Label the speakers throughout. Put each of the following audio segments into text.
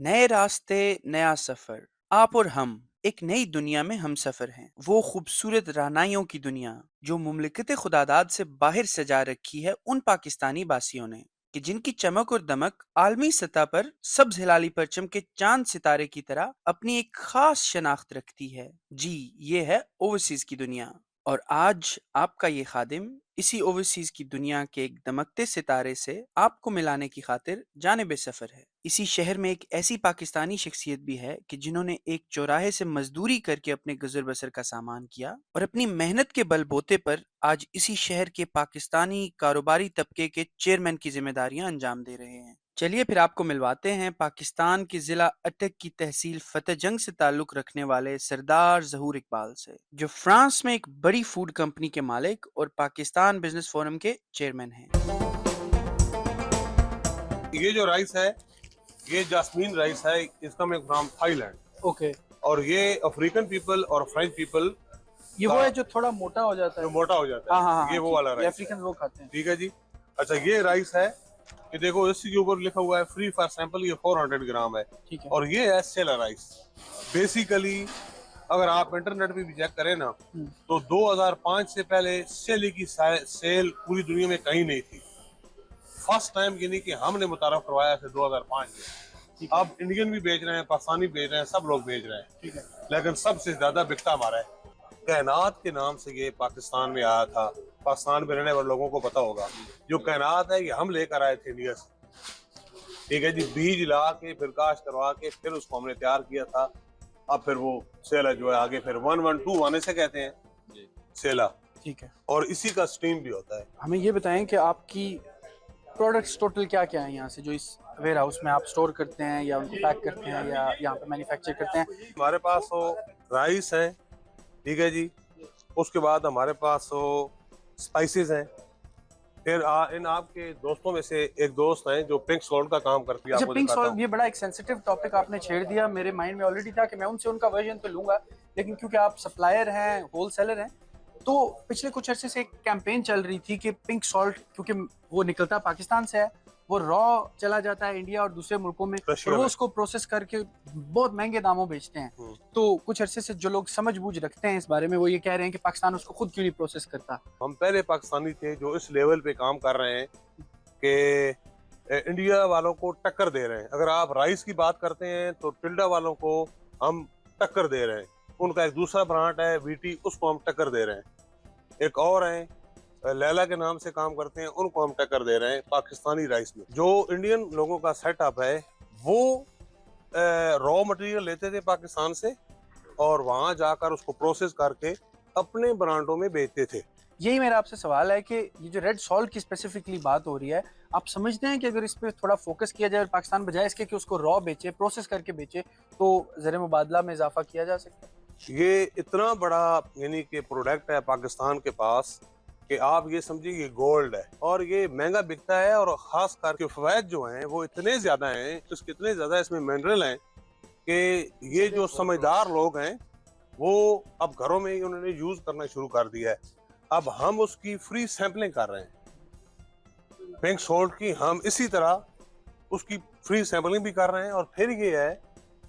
Speaker 1: नए रास्ते, नया सफर। आप और हम एक नई दुनिया में हम सफर हैं। वो खूबसूरत राहनाइयों की दुनिया जो मुमलिकत खुदादाद से बाहर सजा रखी है उन पाकिस्तानी बासियों ने, कि जिनकी चमक और दमक आलमी सतह पर सब्ज हिलाली परचम के चांद सितारे की तरह अपनी एक खास शनाख्त रखती है। जी, ये है ओवरसीज की दुनिया। और आज आपका ये खादिम इसी ओवरसीज की दुनिया के एक दमकते सितारे से आपको मिलाने की खातिर जानिब सफर है। इसी शहर में एक ऐसी पाकिस्तानी शख्सियत भी है कि जिन्होंने एक चौराहे से मजदूरी करके अपने गुजर बसर का सामान किया और अपनी मेहनत के बलबूते पर आज इसी शहर के पाकिस्तानी कारोबारी तबके के चेयरमैन की जिम्मेदारियां अंजाम दे रहे हैं। चलिए फिर आपको मिलवाते हैं पाकिस्तान के जिला अटक की तहसील फतेहजंग से ताल्लुक रखने वाले सरदार जहूर इकबाल से, जो फ्रांस में एक बड़ी फूड कंपनी के मालिक और पाकिस्तान बिजनेस फोरम के चेयरमैन हैं।
Speaker 2: ये जो राइस है, ये जास्मीन राइस है। इसका मैं फ्रॉम थाईलैंड।
Speaker 3: ओके।
Speaker 2: और ये अफ्रीकन पीपल और फ्रेंच पीपल
Speaker 3: ये वो है जो थोड़ा मोटा हो जाता
Speaker 2: जो
Speaker 3: है।
Speaker 2: मोटा हो जाता है।
Speaker 3: हाँ हाँ हाँ,
Speaker 2: ये वो
Speaker 3: ठीक
Speaker 2: वाला
Speaker 3: है, ये
Speaker 2: राइस है।
Speaker 3: अफ्रीकन वो खाते हैं।
Speaker 2: ठीक है जी। अच्छा, ये राइस है। ये देखो, इसी के ऊपर लिखा हुआ है फ्री फॉर सैंपल। ये 400 ग्राम है।
Speaker 3: ठीक है।
Speaker 2: और ये है सेला राइस। बेसिकली अगर आप इंटरनेट पे भी चेक करें ना, तो 2005 से पहले सेले की सेल पूरी दुनिया में कहीं नहीं थी। फर्स्ट टाइम यानी कि हमने मुतारफ करवाया था 2005 में। अब इंडियन भी बेच रहे हैं, पाकिस्तानी बेच रहे हैं, सब लोग बेच रहे हैं।
Speaker 3: ठीक है।
Speaker 2: लेकिन सबसे ज्यादा बिकता हमारा है। कायनात के नाम से ये पाकिस्तान में आया था। पाकिस्तान में रहने वाले लोगों को पता होगा। जो कायनात है ये हम लेकर आए थे इंडिया से। ठीक है जी। बीज ला के फिर काश्त करवा के फिर उसको हमने तैयार किया था। अब फिर वो सेला जो है आगे फिर 112 आने से कहते हैं सेला।
Speaker 3: ठीक है।
Speaker 2: और इसी का स्टीम भी होता है।
Speaker 3: हमें ये बताएं कि आपकी प्रोडक्ट्स टोटल क्या क्या है यहाँ से, जो इस वेयर हाउस में आप स्टोर करते हैं या उनको पैक करते हैं या यहाँ पे मैन्युफैक्चर करते हैं।
Speaker 2: हमारे पास वो राइस है। ठीक है जी। उसके बाद हमारे पास वो स्पाइसेस हैं। फिर इन आपके दोस्तों में से एक दोस्त हैं जो पिंक सॉल्ट का काम करती है।
Speaker 3: अच्छा,
Speaker 2: आपको
Speaker 3: पिंक
Speaker 2: दिखाता
Speaker 3: सॉल्ट,
Speaker 2: हूँ।
Speaker 3: ये बड़ा एक सेंसिटिव टॉपिक आपने छेड़ दिया। मेरे माइंड में ऑलरेडी था कि मैं उनसे उनका वर्जन तो लूंगा, लेकिन क्योंकि आप सप्लायर हैं, होलसेलर हैं, तो पिछले कुछ अरसे से एक कैंपेन चल रही थी कि पिंक सॉल्ट, क्योंकि वो निकलता पाकिस्तान से है, वो रॉ चला जाता है इंडिया और दूसरे मुल्कों में, और
Speaker 2: रशिया
Speaker 3: वो
Speaker 2: में।
Speaker 3: उसको प्रोसेस करके बहुत महंगे दामों बेचते हैं। तो कुछ अरसे से जो लोग समझ बूझ रखते हैं इस बारे में, वो ये कह रहे हैं कि पाकिस्तान उसको खुद क्यों नहीं प्रोसेस करता।
Speaker 2: हम पहले पाकिस्तानी थे जो इस लेवल पे काम कर रहे हैं कि इंडिया वालों को टक्कर दे रहे हैं। अगर आप राइस की बात करते हैं तो टिल्डा वालों को हम टक्कर दे रहे हैं। उनका एक दूसरा ब्रांड है वीटी, उसको हम टक्कर दे रहे हैं। एक और है लैला के नाम से काम करते हैं, उनको हम टक्कर दे रहे हैं पाकिस्तानी राइस में। जो इंडियन लोगों का सेटअप है वो रॉ मटेरियल लेते थे पाकिस्तान से और वहां जाकर उसको प्रोसेस करके अपने ब्रांडों में बेचते थे।
Speaker 3: यही मेरा आपसे सवाल है कि ये जो रेड सॉल्ट की स्पेसिफिकली बात हो रही है, आप समझते हैं कि अगर इस पे थोड़ा फोकस किया जाए और पाकिस्तान बजाय इसके कि उसको रॉ बेचे, प्रोसेस करके बेचे, तो ज़र मुबादला में इजाफा किया जा सकता है?
Speaker 2: ये इतना बड़ा यानी कि प्रोडक्ट है पाकिस्तान के पास कि आप ये समझिए ये गोल्ड है और ये महंगा बिकता है। और खास करके फवायद जो हैं वो इतने ज्यादा हैं, इसके इतने ज्यादा इसमें मिनरल हैं कि ये जो समझदार लोग हैं वो अब घरों में ही उन्होंने यूज करना शुरू कर दिया है। अब हम उसकी फ्री सैंपलिंग कर रहे हैं पिंक सॉल्ट की। हम इसी तरह उसकी फ्री सैंपलिंग भी कर रहे हैं। और फिर ये है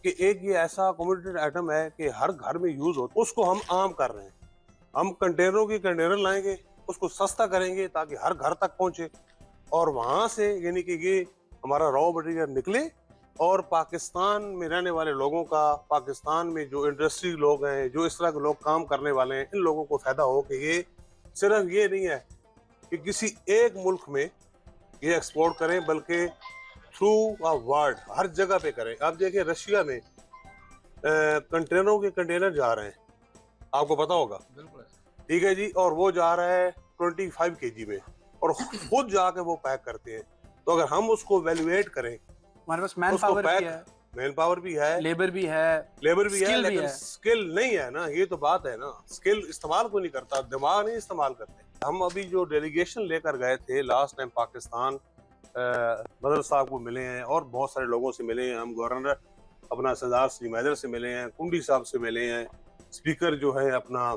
Speaker 2: कि एक ये ऐसा कमोडिटी आइटम है कि हर घर में यूज हो, उसको हम आम कर रहे हैं। हम कंटेनरों के कंटेनर लाएंगे, उसको सस्ता करेंगे ताकि हर घर तक पहुंचे और वहां से यानी कि ये हमारा रॉ मटेरियल निकले और पाकिस्तान में रहने वाले लोगों का, पाकिस्तान में जो इंडस्ट्री लोग हैं, जो इस तरह के लोग काम करने वाले हैं, इन लोगों को फायदा हो कि ये सिर्फ ये नहीं है कि किसी एक मुल्क में ये एक्सपोर्ट करें, बल्कि थ्रू अ वर्ल्ड हर जगह पे करें। आप देखिए रशिया में कंटेनरों के कंटेनर जा रहे हैं, आपको पता होगा। ठीक है जी। और वो जा रहा है 25 kg में और खुद जाके वो पैक करते हैं। तो अगर हम उसको वैल्यूएट करें,
Speaker 3: हमारे पास मैन
Speaker 2: उसको
Speaker 3: पावर भी
Speaker 2: पैक,
Speaker 3: है,
Speaker 2: मैन पावर भी है,
Speaker 3: लेबर भी है,
Speaker 2: लेबर भी है,
Speaker 3: स्किल भी
Speaker 2: लेकिन
Speaker 3: है।
Speaker 2: स्किल नहीं है ना। ये तो बात है ना, स्किल इस्तेमाल को नहीं करता, दिमाग नहीं इस्तेमाल करते। हम अभी जो डेलीगेशन लेकर गए थे लास्ट टाइम पाकिस्तान, बदर साहब को मिले हैं और बहुत सारे लोगों से मिले हैं। हम गवर्नर अपना सरदार श्री हैदर से मिले हैं, कुंडी साहब से मिले हैं, स्पीकर जो है अपना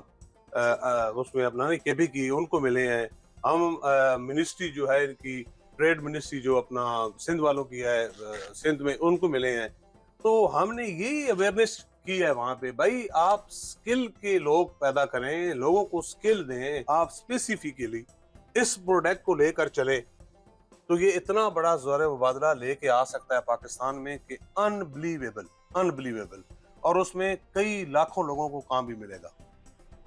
Speaker 2: उसमें अपना केबी की, उनको मिले हैं। हम मिनिस्ट्री जो है इनकी ट्रेड मिनिस्ट्री जो अपना सिंध वालों की है, सिंध में, उनको मिले हैं। तो हमने यही अवेयरनेस की है वहां पे, भाई आप स्किल के लोग पैदा करें, लोगों को स्किल दें, आप स्पेसिफिकली इस प्रोडक्ट को लेकर चले तो ये इतना बड़ा ज़ोर मुबादला लेके आ सकता है पाकिस्तान में कि अनबिलीवेबल, अनबिलीवेबल। और उसमें कई लाखों लोगों को काम भी मिलेगा।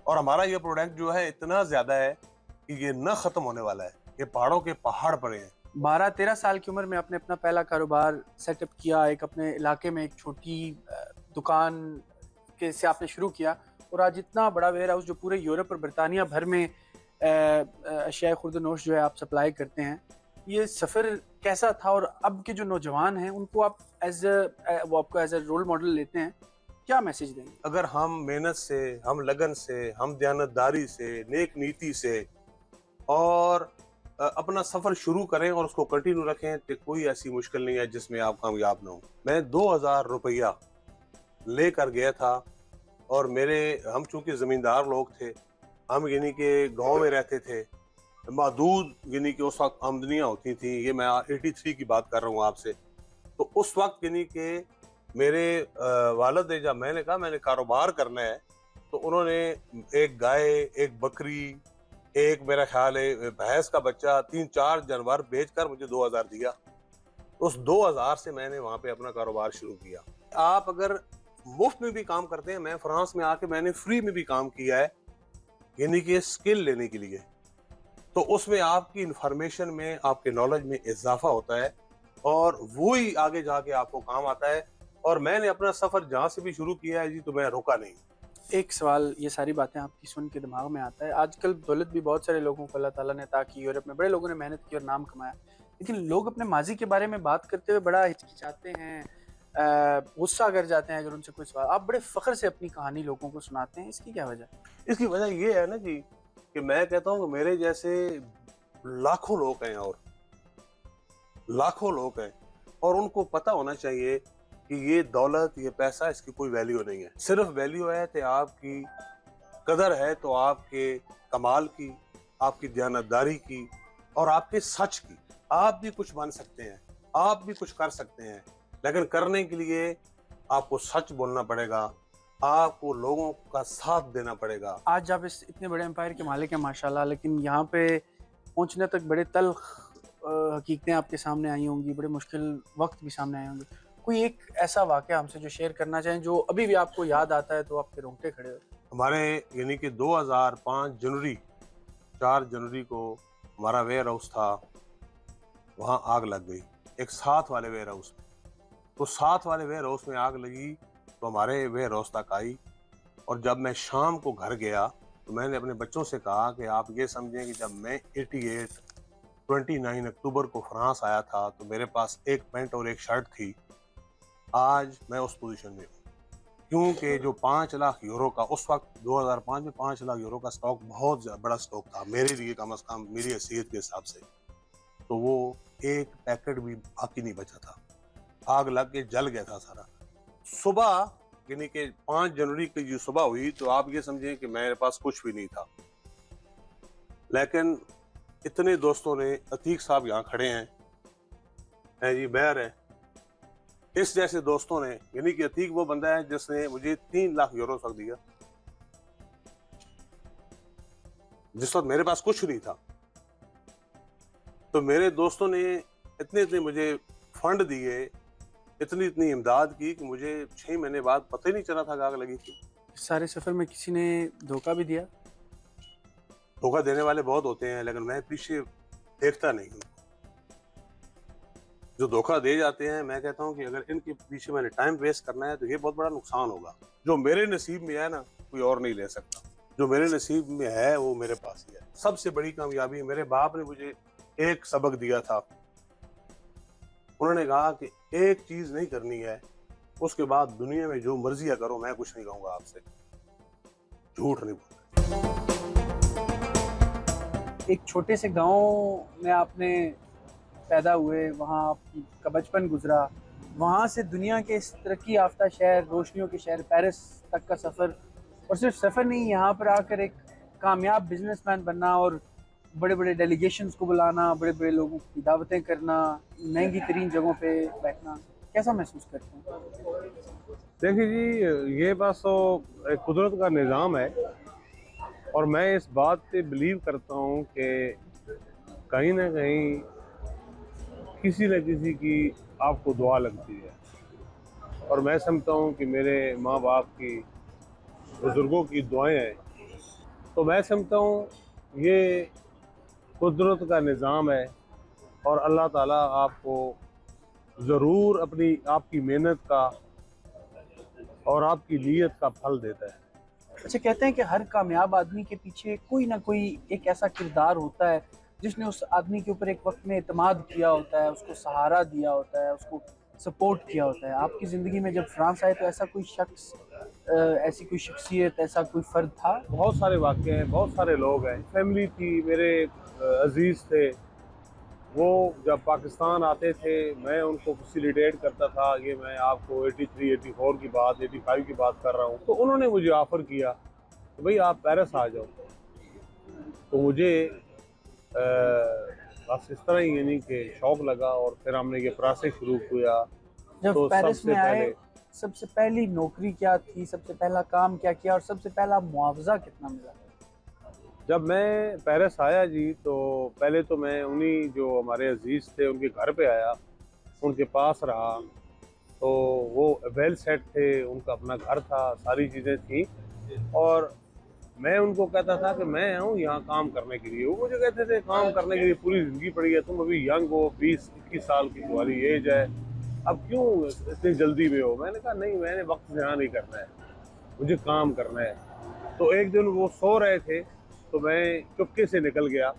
Speaker 2: और हमारा ये प्रोडक्ट जो है इतना ज्यादा है कि ये न खत्म होने वाला है, ये पहाड़ों के पहाड़ पड़े हैं।
Speaker 3: 12-13 साल की उम्र में आपने अपना पहला कारोबार सेटअप किया, एक अपने इलाके में एक छोटी दुकान के से आपने शुरू किया और आज इतना बड़ा वेयर हाउस जो पूरे यूरोप और बरतानिया भर में अशिया खुर्द-ओ-नोश जो है आप सप्लाई करते हैं। ये सफ़र कैसा था और अब के जो नौजवान हैं उनको आप वो आपको एज ए रोल मॉडल लेते हैं, क्या मैसेज देंगे?
Speaker 2: अगर हम मेहनत से, हम लगन से, हम दयानतदारी से, नेक नीति से और अपना सफर शुरू करें और उसको कंटिन्यू रखें तो कोई ऐसी मुश्किल नहीं है जिसमें आप कामयाब ना हो। मैं 2000 रुपया लेकर गया था और हम चूंकि जमींदार लोग थे, हम यानी कि गांव में रहते थे, महदूद यानी कि उस वक्त आमदनियाँ होती थी। ये मैं 83 की बात कर रहा हूँ आपसे। तो उस वक्त यानी कि मेरे वालिद ने, जब मैंने कहा मैंने कारोबार करना है, तो उन्होंने एक गाय, एक बकरी, एक मेरा ख्याल है भैंस का बच्चा, 3-4 जानवर बेचकर मुझे 2000 दिया। उस 2000 से मैंने वहां पे अपना कारोबार शुरू किया। आप अगर मुफ्त में भी काम करते हैं, मैं फ्रांस में आके मैंने फ्री में भी काम किया है, यानी कि स्किल लेने के लिए, तो उसमें आपकी इंफॉर्मेशन में, आपके नॉलेज में इजाफा होता है और वो ही आगे जाके आपको काम आता है। और मैंने अपना सफर जहाँ से भी शुरू किया है जी, तो मैं रुका नहीं।
Speaker 3: एक सवाल, ये सारी बातें आपकी सुन के दिमाग में आता है, आजकल दौलत भी बहुत सारे लोगों को अल्लाह ताला ने अता की, यूरोप में बड़े लोगों ने मेहनत की और नाम कमाया, लेकिन लोग अपने माजी के बारे में बात करते हुए बड़ा हिचकिचाते हैं, गुस्सा कर जाते हैं अगर उनसे कोई सवाल। आप बड़े फख्र से अपनी कहानी लोगों को सुनाते हैं, इसकी क्या वजह?
Speaker 2: इसकी वजह ये है ना जी कि मैं कहता हूँ कि मेरे जैसे लाखों लोग हैं और लाखों लोग हैं, और उनको पता होना चाहिए कि ये दौलत, ये पैसा, इसकी कोई वैल्यू नहीं है। सिर्फ वैल्यू है कि आपकी कदर है तो आपके कमाल की, आपकी दयानतदारी की और आपके सच की। आप भी कुछ बन सकते हैं, आप भी कुछ कर सकते हैं, लेकिन करने के लिए आपको सच बोलना पड़ेगा, आपको लोगों का साथ देना पड़ेगा।
Speaker 3: आज आप इस इतने बड़े एम्पायर के मालिक हैं माशाल्लाह, लेकिन यहाँ पे पहुँचने तक बड़े तल्ख हकीकतें आपके सामने आई होंगी, बड़े मुश्किल वक्त भी सामने आए होंगे। कोई एक ऐसा वाक़या हमसे जो शेयर करना चाहें जो अभी भी आपको याद आता है तो आपके रोंगटे खड़े हो?
Speaker 2: हमारे यानी कि 2005 जनवरी 4 जनवरी को हमारा वेयर हाउस था, वहाँ आग लग गई एक साथ वाले वेयर हाउस में। तो साथ वाले वेयर हाउस में आग लगी तो हमारे वेयर हाउस तक आई, और जब मैं शाम को घर गया तो मैंने अपने बच्चों से कहा कि आप ये समझें कि जब मैं 29 अक्टूबर को फ्रांस आया था तो मेरे पास एक पैंट और एक शर्ट थी। आज मैं उस पोजीशन में हूँ क्योंकि जो 5 लाख यूरो का उस वक्त 2005 में 5 लाख यूरो का स्टॉक बहुत बड़ा स्टॉक था मेरे लिए, कम से कम मेरी हैसियत के हिसाब से। तो वो एक पैकेट भी बाकी नहीं बचा था, आग लग के जल गया था सारा। सुबह यानी कि 5 जनवरी की जो सुबह हुई तो आप ये समझें कि मेरे पास कुछ भी नहीं था, लेकिन इतने दोस्तों ने, अतीक साहब यहाँ खड़े हैं जी, बैर है, इस जैसे दोस्तों ने, यानी कि अतीक वो बंदा है जिसने मुझे 3 लाख यूरो तक दिया जिस वक्त मेरे पास कुछ नहीं था। तो मेरे दोस्तों ने इतने मुझे फंड दिए, इतनी इमदाद की कि मुझे 6 महीने बाद पता ही नहीं चला था कि आग लगी थी।
Speaker 3: सारे सफ़र में किसी ने धोखा भी दिया?
Speaker 2: धोखा देने वाले बहुत होते हैं, लेकिन मैं पीछे देखता नहीं हूँ। जो धोखा दे जाते हैं, मैं कहता हूँ कि अगर इनके पीछे मैंने टाइम वेस्ट करना है तो ये बहुत बड़ा नुकसान होगा। जो मेरे नसीब में है ना, कोई और नहीं ले सकता। जो मेरे नसीब में है वो मेरे पास ही है। सबसे बड़ी कामयाबी, मेरे बाप ने मुझे एक सबक दिया था। उन्होंने कहा कि एक चीज नहीं करनी है, उसके बाद दुनिया में जो मर्जी करो, मैं कुछ नहीं कहूंगा आपसे, झूठ नहीं बोलना।
Speaker 3: एक छोटे से गांव में आपने पैदा हुए, वहाँ आपका बचपन गुजरा, वहाँ से दुनिया के इस तरक्की याफ्ता शहर, रोशनियों के शहर पेरिस तक का सफ़र, और सिर्फ सफ़र नहीं, यहाँ पर आकर एक कामयाब बिजनेसमैन बनना और बड़े बड़े डेलीगेशंस को बुलाना, बड़े बड़े लोगों की दावतें करना, महंगी तरीन जगहों पे बैठना। कैसा महसूस करते हैं?
Speaker 2: देखिए जी, ये बस तो एक कुदरत का निज़ाम है और मैं इस बात पे बिलीव करता हूँ कि कहीं ना कहीं किसी न किसी की आपको दुआ लगती है। और मैं समझता हूँ कि मेरे माँ बाप की, बुज़ुर्गों की दुआएं हैं, तो मैं समझता हूँ ये कुदरत का निज़ाम है और अल्लाह ताला आपको ज़रूर अपनी आपकी मेहनत का और आपकी नीयत का फल देता है।
Speaker 3: अच्छा, कहते हैं कि हर कामयाब आदमी के पीछे कोई ना कोई एक ऐसा किरदार होता है जिसने उस आदमी के ऊपर एक वक्त में इत्मीनाद किया होता है, उसको सहारा दिया होता है, उसको सपोर्ट किया होता है। आपकी ज़िंदगी में जब फ्रांस आए तो ऐसा कोई शख्स, ऐसी कोई शख्सियत, ऐसा कोई फ़र्द था?
Speaker 2: बहुत सारे वाक़े हैं, बहुत सारे लोग हैं। फैमिली थी, मेरे अज़ीज़ थे, वो जब पाकिस्तान आते थे मैं उनको फैसिलिटेट करता था। ये मैं आपको 83, 84 की बात, 85 की बात कर रहा हूँ। तो उन्होंने मुझे ऑफ़र किया कि भाई आप पेरिस आ जाओ। तो मुझे बस इस तरह ही यानी कि शौक़ लगा और फिर हमने ये प्रोसेस शुरू किया।
Speaker 3: जब
Speaker 2: तो
Speaker 3: पेरिस
Speaker 2: सबसे
Speaker 3: में आए,
Speaker 2: पहले
Speaker 3: सबसे पहली नौकरी क्या थी? सबसे पहला काम क्या किया और सबसे पहला मुआवजा कितना मिला?
Speaker 2: जब मैं पेरिस आया जी, तो पहले तो मैं उन्हीं जो हमारे अजीज़ थे उनके घर पे आया, उनके पास रहा। तो वो वेल सेट थे, उनका अपना घर था, सारी चीज़ें थी और मैं उनको कहता था कि मैं आऊँ यहाँ काम करने के लिए। वो मुझे कहते थे काम करने के लिए पूरी ज़िंदगी पड़ी है, तुम अभी यंग हो, 20-21 साल की तुम्हारी एज है, अब क्यों इतनी जल्दी में हो? मैंने कहा नहीं, मैंने वक्त ज़ाया नहीं करना है, मुझे काम करना है। तो एक दिन वो सो रहे थे तो मैं चुपके से निकल गया।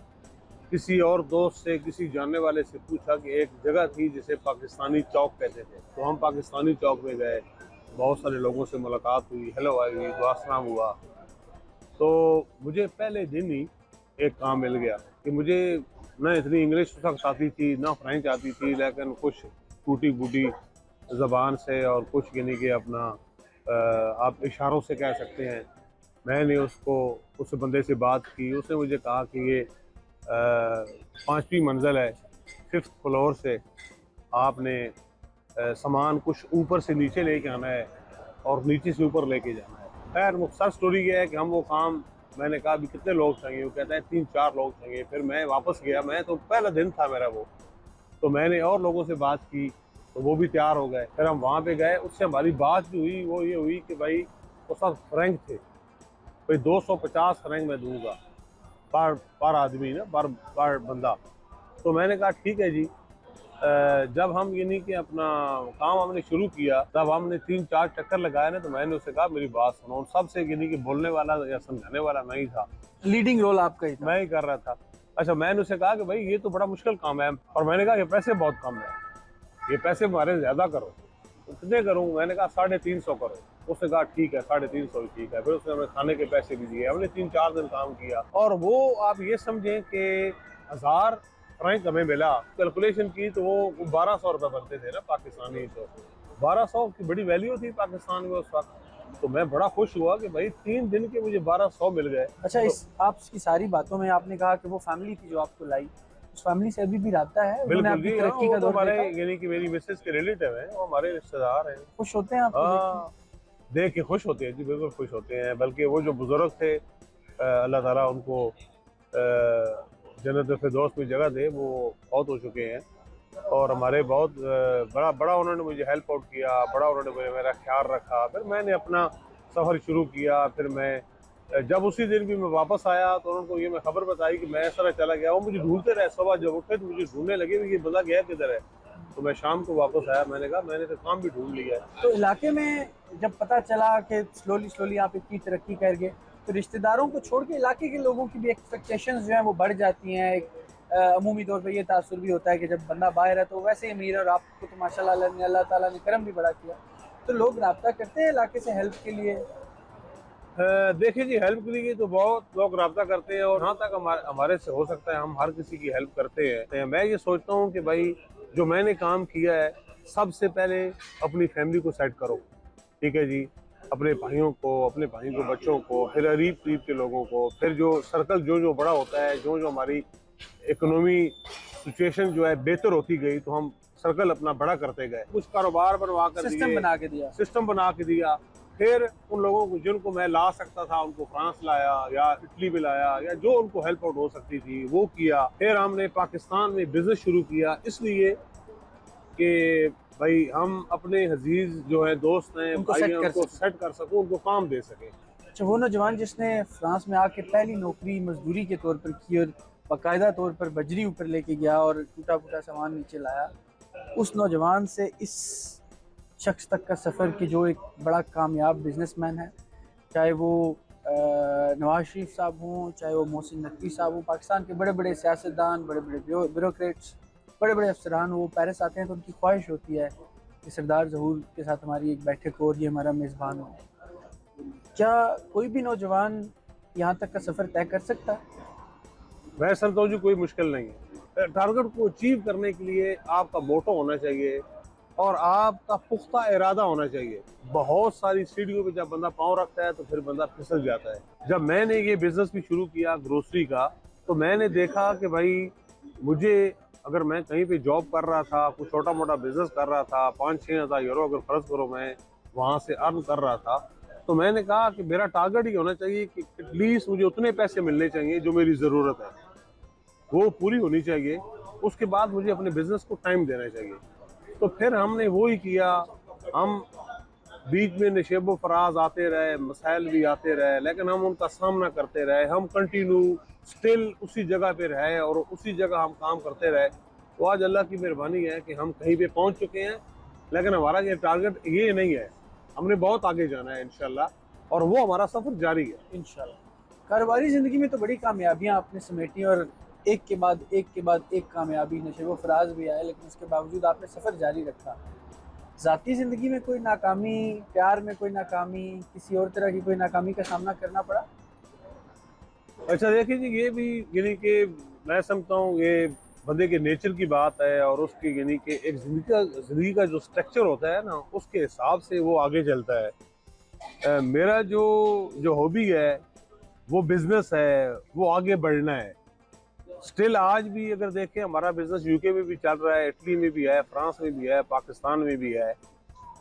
Speaker 2: किसी और दोस्त से, किसी जानने वाले से पूछा कि एक जगह थी जिसे पाकिस्तानी चौक कहते थे। तो हम पाकिस्तानी चौक में गए, बहुत सारे लोगों से मुलाकात हुई, हेलो आई हुई, दुआ सलाम हुआ। तो मुझे पहले दिन ही एक काम मिल गया कि मुझे ना इतनी इंग्लिश उस वक्त आती थी, ना फ्रेंच आती थी, लेकिन कुछ टूटी-फूटी ज़बान से और कुछ यानी कि अपना आप इशारों से कह सकते हैं। मैंने उस बंदे से बात की, उसने मुझे कहा कि ये 5वीं मंजिल है, 5th फ्लोर से आपने सामान कुछ ऊपर से नीचे लेके आना है और नीचे से ऊपर लेके जाना है। खैर मुख्तसर स्टोरी ये है कि हम वो काम, मैंने कहा अभी कितने लोग चाहिए? वो कहता है 3-4 लोग चाहिए। फिर मैं वापस गया, मैं तो पहला दिन था मेरा वो, तो मैंने और लोगों से बात की तो वो भी तैयार हो गए। फिर हम वहाँ पे गए, उससे हमारी बात जो हुई वो ये हुई कि भाई वो सब फ्रैंक थे, भाई 250 फ्रैंक मैं दूंगा पर आदमी ना, पर बंदा। तो मैंने कहा ठीक है जी। जब हम यानी कि अपना काम हमने शुरू किया, तब हमने 3-4 चक्कर लगाए ना, तो मैंने उससे कहा मेरी बात सुनो। उन सबसे यानी कि बोलने वाला या समझाने वाला मैं ही था,
Speaker 3: लीडिंग रोल आपका ही था?
Speaker 2: मैं ही कर रहा था। अच्छा, मैंने उससे कहा कि भाई ये तो बड़ा मुश्किल काम है, और मैंने कहा ये पैसे बहुत कम है, ये पैसे हमारे ज़्यादा करो। तो कितने करूँ? मैंने कहा 350 करो। उसने कहा ठीक है, 350 ही ठीक है। फिर उसने हमें खाने के पैसे भी दिए। हमने 3-4 दिन काम किया और वो आप ये समझें कि 1000 फ्रैंक हमें मिला। कैलकुलेशन की तो वो 1200 रुपये बनते थे ना पाकिस्तानी। तो 1200 की बड़ी वैल्यू थी पाकिस्तान में उस वक्त। तो मैं बड़ा खुश हुआ कि भाई 3 दिन के मुझे 1200 मिल गए।
Speaker 3: अच्छा, इस आपकी सारी बातों में आपने कहा कि वो फैमिली थी जो आपको लाई, उस फैमिली से अभी भी रब्ता है? उन्होंने
Speaker 2: बिल्कुल
Speaker 3: आपकी
Speaker 2: जी,
Speaker 3: तरक्की
Speaker 2: वो
Speaker 3: का
Speaker 2: तो
Speaker 3: दौर
Speaker 2: हमारे
Speaker 3: देखा?
Speaker 2: यानी कि मेरी मिसेस के रिलेटिव हैं, वो हमारे रिश्तेदार हैं।
Speaker 3: खुश होते हैं आपको देख के?
Speaker 2: हाँ, देख के खुश होते हैं जी, बिल्कुल खुश होते हैं। बल्कि वो जो बुजुर्ग थे, अल्लाह ताला उनको जन्नत फिरदौस में जगह दे, वो बहुत हो चुके हैं और हमारे बहुत बड़ा बड़ा उन्होंने मुझे हेल्प आउट किया, बड़ा उन्होंने मेरा ख्याल रखा। फिर मैंने अपना सफ़र शुरू किया। फिर मैं जब उसी दिन भी मैं वापस आया तो उनको ये मैं खबर बताई कि मैं इस तरह चला गया। वो मुझे ढूंढते रहे, सुबह जब उठे तो मुझे ढूंढने लगे कि ये बंदा गया किधर है। तो मैं शाम को वापस आया, मैंने कहा मैंने तो काम भी ढूंढ लिया है।
Speaker 3: तो इलाके में जब पता चला कि स्लोली स्लोली आप इतनी तरक्की कर गए, तो रिश्तेदारों को छोड़ के इलाके के लोगों की भी एक्सपेक्टेशंस जो हैं वो बढ़ जाती हैं। एक अमूमी तौर पे ये तासुर भी होता है कि जब बंदा बाहर है तो वैसे ही अमीर है, और आपको तो माशाल्लाह अल्लाह ताला ने करम भी बड़ा किया। तो लोग रब्ता करते हैं इलाके से हेल्प के लिए?
Speaker 2: देखिए जी, हेल्प के लिए तो बहुत लोग रब्ता करते हैं और जहाँ तक हमारे से हो सकता है हम हर किसी की हेल्प करते हैं। मैं ये सोचता हूँ कि भाई जो मैंने काम किया है, सबसे पहले अपनी फैमिली को सेट करो, ठीक है जी। अपने भाइयों को, अपने भाइयों के बच्चों को, फिर करीब के लोगों को, फिर जो सर्कल जो बड़ा होता है, जो हमारी इकोनॉमी सिचुएशन जो है बेहतर होती गई, तो हम सर्कल अपना बड़ा करते गए, कुछ कारोबार बनवा कर
Speaker 3: सिस्टम बना के दिया।
Speaker 2: सिस्टम बना के दिया। फिर उन लोगों को जिनको मैं ला सकता था उनको फ्रांस लाया या इटली में लाया, या जो उनको हेल्प आउट हो सकती थी वो किया। फिर हमने पाकिस्तान में बिजनेस शुरू किया, इसलिए कि भाई हम अपने अजीज जो है दोस्त हैं,
Speaker 3: उनको
Speaker 2: भाई
Speaker 3: सेट
Speaker 2: हैं,
Speaker 3: कर
Speaker 2: उनको
Speaker 3: सकें।
Speaker 2: सेट कर सकूं, उनको काम दे सकें।
Speaker 3: अच्छा, वो नौजवान जिसने फ्रांस में आके पहली नौकरी मजदूरी के तौर पर की और बाकायदा तौर पर बजरी ऊपर लेके गया और टूटा फूटा सामान नीचे लाया, उस नौजवान से इस शख्स तक का सफ़र कि जो एक बड़ा कामयाब बिजनेसमैन है, चाहे वो नवाज शरीफ साहब हों, चाहे वो मोहसिन नकवी साहब हों, पाकिस्तान के बड़े बड़े सियासतदान, बड़े बड़े ब्यूरोक्रेट्स, बड़े बड़े अफसरान, वो पेरिस आते हैं तो उनकी ख्वाहिश होती है कि सरदार ज़हूर के साथ हमारी एक बैठक हो और ये हमारा मेज़बान हो। क्या कोई भी नौजवान यहाँ तक का सफ़र तय कर सकता है?
Speaker 2: मैं समझता हूँ जी कोई मुश्किल नहीं है। टारगेट को अचीव करने के लिए आपका मोटो होना चाहिए और आपका पुख्ता इरादा होना चाहिए। बहुत सारी सीढ़ियों पे जब बंदा पाँव रखता है तो फिर बंदा फिसल जाता है। जब मैंने ये बिजनेस भी शुरू किया ग्रोसरी का, तो मैंने देखा कि भाई मुझे, अगर मैं कहीं पे जॉब कर रहा था, कुछ छोटा मोटा बिजनेस कर रहा था, 5-6 हज़ार यूरो अगर फर्ज करो मैं वहाँ से अर्न कर रहा था, तो मैंने कहा कि मेरा टारगेट ही होना चाहिए कि एटलीस्ट मुझे उतने पैसे मिलने चाहिए जो मेरी ज़रूरत है, वो पूरी होनी चाहिए। उसके बाद मुझे अपने बिजनेस को टाइम देना चाहिए। तो फिर हमने वो ही किया। हम बीच में नशेबो फराज आते रहे, मसाइल भी आते रहे, लेकिन हम उनका सामना करते रहे। हम कंटिन्यू स्टिल उसी जगह पे रहे और उसी जगह हम काम करते रहे। तो आज अल्लाह की मेहरबानी है कि हम कहीं पे पहुंच चुके हैं, लेकिन हमारा ये टारगेट ये नहीं है, हमने बहुत आगे जाना है इंशाल्लाह, और वो हमारा सफ़र जारी है
Speaker 3: इंशाल्लाह। कारोबारी ज़िंदगी में तो बड़ी कामयाबियाँ आपने समेटी और एक के बाद एक कामयाबी, नशेबो फराज भी आए, लेकिन उसके बावजूद आपने सफ़र जारी रखा। ज़ाती ज़िंदगी में कोई नाकामी, प्यार में कोई नाकामी, किसी और तरह की कोई नाकामी का सामना करना पड़ा?
Speaker 2: अच्छा देखिए जी, ये भी यानी कि मैं समझता हूँ ये बंदे के नेचर की बात है, और उसकी यानी कि एक ज़िंदगी का जो स्ट्रक्चर होता है ना, उसके हिसाब से वो आगे चलता है। मेरा जो हॉबी है वो बिजनेस है, वो आगे बढ़ना है। स्टिल आज भी अगर देखें हमारा बिजनेस यूके में भी चल रहा है, इटली में भी है, फ्रांस में भी है, पाकिस्तान में भी है।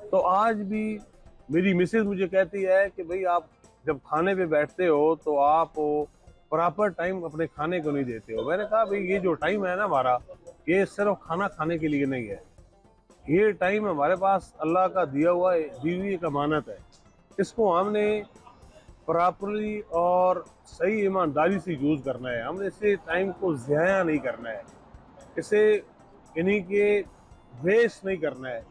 Speaker 2: तो आज भी मेरी मिसेज मुझे कहती है कि भाई आप जब खाने पे बैठते हो तो आप प्रॉपर टाइम अपने खाने को नहीं देते हो। मैंने कहा भाई ये जो टाइम है ना हमारा, ये सिर्फ खाना खाने के लिए नहीं है, ये टाइम हमारे पास अल्लाह का दिया हुआ दी हुई एक अमानत है। इसको हमने प्रॉपरली और सही ईमानदारी से यूज़ करना है। हमने इसे टाइम को ज़ाया नहीं करना है, इसे यानी कि वेस्ट नहीं करना है।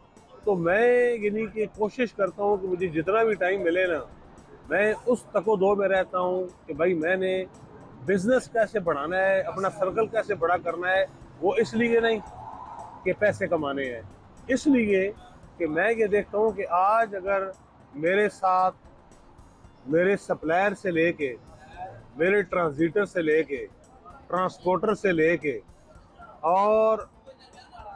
Speaker 2: तो मैं यानी कि कोशिश करता हूँ कि मुझे जितना भी टाइम मिले ना, मैं उस तको-दो में रहता हूँ कि भाई मैंने बिज़नेस कैसे बढ़ाना है, अपना सर्कल कैसे बड़ा करना है। वो इसलिए नहीं कि पैसे कमाने हैं, इसलिए कि मैं ये देखता हूँ कि आज अगर मेरे साथ मेरे सप्लायर से लेके, मेरे ट्रांजिटर से लेके, ट्रांसपोर्टर से लेके और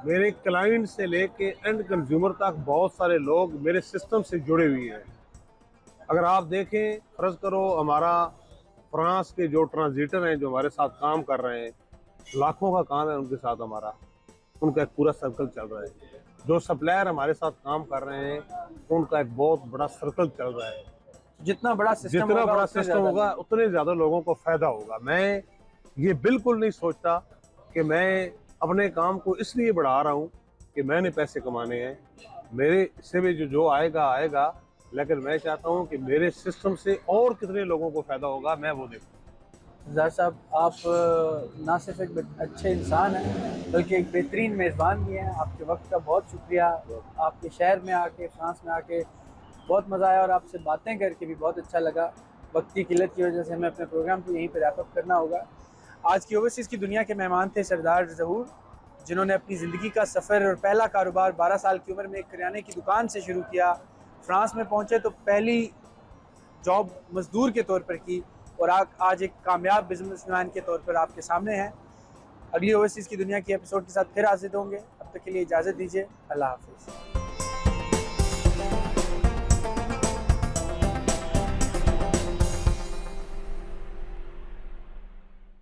Speaker 2: मेरे क्लाइंट से लेके एंड कंज्यूमर तक बहुत सारे लोग मेरे सिस्टम से जुड़े हुए हैं। अगर आप देखें, फ़र्ज़ करो हमारा फ्रांस के जो ट्रांजिटर हैं जो हमारे साथ काम कर रहे हैं, लाखों का काम है उनके साथ हमारा, उनका एक पूरा सर्कल चल रहा है। जो सप्लायर हमारे साथ काम कर रहे हैं उनका एक बहुत बड़ा सर्कल चल रहा है।
Speaker 3: जितना बड़ा सिस्टम
Speaker 2: होगा उतने ज़्यादा लोगों को फ़ायदा होगा। मैं ये बिल्कुल नहीं सोचता कि मैं अपने काम को इसलिए बढ़ा रहा हूँ कि मैंने पैसे कमाने हैं। मेरे हिस्से में जो आएगा आएगा, लेकिन मैं चाहता हूँ कि मेरे सिस्टम से और कितने लोगों को फ़ायदा होगा मैं वो देखूँ।
Speaker 3: ज़ाहिर साहब, आप ना सिर्फ एक अच्छे इंसान हैं बल्कि एक बेहतरीन मेज़बान भी हैं। आपके वक्त का बहुत शुक्रिया। आपके शहर में आके, फ्रांस में आके बहुत मज़ा आया और आपसे बातें करके भी बहुत अच्छा लगा। वक्त की किल्लत की वजह से हमें अपने प्रोग्राम को यहीं पर रैप अप करना होगा। आज की ओवरसीज़ की दुनिया के मेहमान थे सरदार ज़हूर, जिन्होंने अपनी ज़िंदगी का सफ़र और पहला कारोबार 12 साल की उम्र में एक किराने की दुकान से शुरू किया। फ्रांस में पहुँचे तो पहली जॉब मज़दूर के तौर पर की और आज एक कामयाब बिजनेसमैन के तौर पर आपके सामने हैं। अगली ओवरसीज़ की दुनिया की एपिसोड के साथ फिर हाजिर होंगे। अब तक के लिए इजाज़त दीजिए। अल्लाह हाफ़िज़।